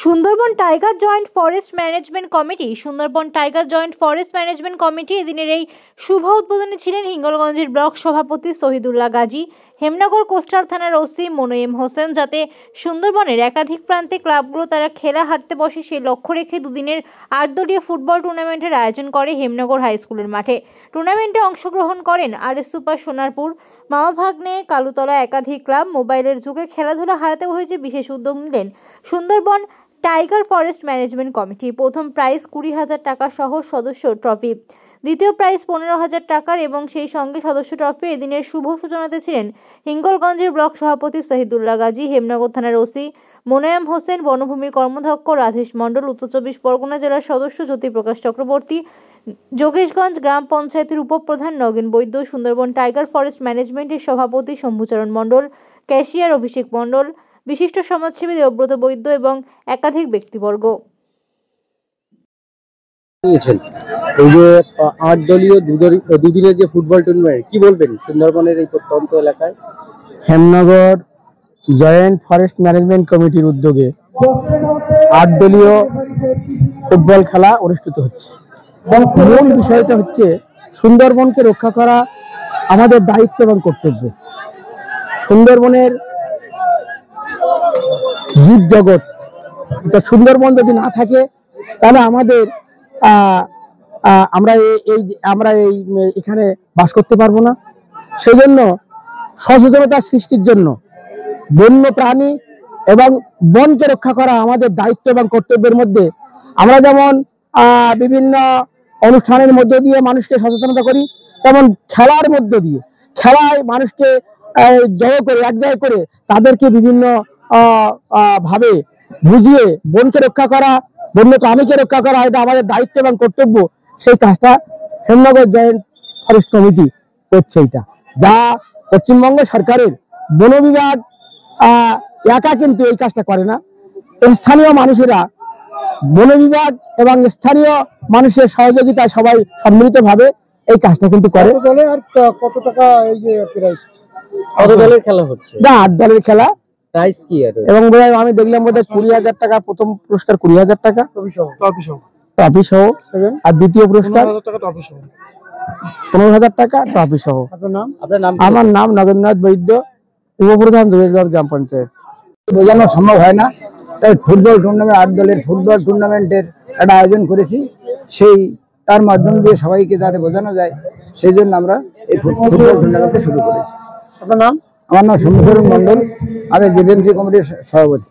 Sundarban tiger joint forest management committee এদিনের এই শুভ উদ্বোধনে ছিলেন হিঙ্গলগঞ্জের ব্লক সভাপতি শহীদুল্লাহ গাজী, হেমনগর কোস্টাল থানার ওসি মোনায়েম হোসেন। যাতে সুন্দরবনের একাধিক প্রান্তে ক্লাবগুলো তারা খেলা হারতে বসে সেই লক্ষ্য রেখে দুদিনের 8 দলীয় ফুটবল টুর্নামেন্টের আয়োজন করে হেমনগর হাই স্কুলের মাঠে। টুর্নামেন্টে অংশগ্রহণ করেন আরএস সুপার সোনারপুর, মামা ভাগ্নে, কালুতলা একাধিক ক্লাব। মোবাইলের যুগে খেলাধুলা হারাতে হয়েছে, বিশেষ উদ্যোগ নিলেন Sundarban tiger forest management committee. প্রথম প্রাইজ 20,000 টাকা সহ সদস্য ট্রফি, দ্বিতীয় প্রাইজ 15,000 টাকার এবং সেই সঙ্গে সদস্য ট্রফি। এদিনের শুভ সূচনাতে ছিলেন হিঙ্গলগঞ্জের ব্লক সভাপতি শহীদুল্লাহ গাজী, হেমনগর থানার ওসি মোনায়েম হোসেন, বনভূমির কর্মধ্যক্ষ রাধেশ মণ্ডল, উত্তর 24 পরগনা জেলার সদস্য জ্যোতিপ্রকাশ চক্রবর্তী, যোগেশগঞ্জ গ্রাম পঞ্চায়েতের উপপ্রধান নগেন বৈদ্য, সুন্দরবন টাইগার ফরেস্ট ম্যানেজমেন্টের সভাপতি শম্ভুচরণ মণ্ডল, ক্যাশিয়ার অভিষেক মণ্ডল, বিশিষ্ট সমাজসেবী দেবব্রত বৈদ্য এবং একাধিক ব্যক্তিবর্গ। এই যে 8 দলীয় দুদিনের যে ফুটবল টুর্নামেন্ট, কি বলবেন সুন্দরবনের এই প্রত্যন্ত এলাকায়? হেমনগর জয়েন্ট ফরেস্ট ম্যানেজমেন্ট কমিটির উদ্যোগে 8 দলীয় ফুটবল খেলা অনুষ্ঠিত হচ্ছে। মূল বিষয়টা হচ্ছে সুন্দরবনকে রক্ষা করা আমাদের দায়িত্ব এবং কর্তব্য। সুন্দরবনের জীব জগৎ, সুন্দরবন যদি না থাকে তাহলে আমাদের আমরা এখানে বাস করতে পারবো না। সেই জন্য সচেতনতা সৃষ্টির জন্য বন্য প্রাণী এবং বনকে রক্ষা করা আমাদের দায়িত্ব এবং কর্তব্যের মধ্যে আমরা যেমন বিভিন্ন অনুষ্ঠানের মধ্য দিয়ে মানুষকে সচেতনতা করি, তেমন খেলার মধ্য দিয়ে খেলায় মানুষকে এক জায়গায় করে তাদেরকে বিভিন্ন ভাবে বুঝিয়ে বনকে রক্ষা করা, বন্য প্রাণীকে রক্ষা করা, এটা আমাদের দায়িত্ব এবং কর্তব্য। সেই কাজটা হেমনগর জয়েন্ট ফরেস্ট কমিটি করছে। এটা যা পশ্চিমবঙ্গ সরকারের বন বিভাগ একা কিন্তু এই কাজটা করে না, স্থানীয় মানুষেরা, বন বিভাগ এবং স্থানীয় মানুষের সহযোগিতায় সবাই সম্মিলিতভাবে এই কাজটা কিন্তু করে। আর কত টাকা এই যে প্রাইজ? কত দলের খেলা হচ্ছে? 8 দলের খেলা। প্রাইজ কি? এবং আমি দেখলাম বোধহয় 20,000 টাকা, প্রথম পুরস্কার 20,000 টাকা ট্রফি সহ, আর দ্বিতীয় পুরস্কার 15,000 টাকা ট্রফি সহ। আমার নাম নগেন্দ্রনাথ বৈদ্য, উপপ্রধান যোগেশগঞ্জ গ্রাম পঞ্চায়েত। বোঝানো সম্ভব হয় না, তাই ফুটবল টুর্নামেন্ট 8 দলের ফুটবল টুর্নামেন্টের একটা আয়োজন করেছি। তার মাধ্যম দিয়ে সবাইকে যাতে বোঝানো যায়, সেই জন্য আমরা এই ফুটবল টুর্নামেন্টটা শুরু করেছি। আপনার নাম? আমার নাম শম্ভুচরণ মণ্ডল, আমি জেবিএমসি কমিটির সভাপতি।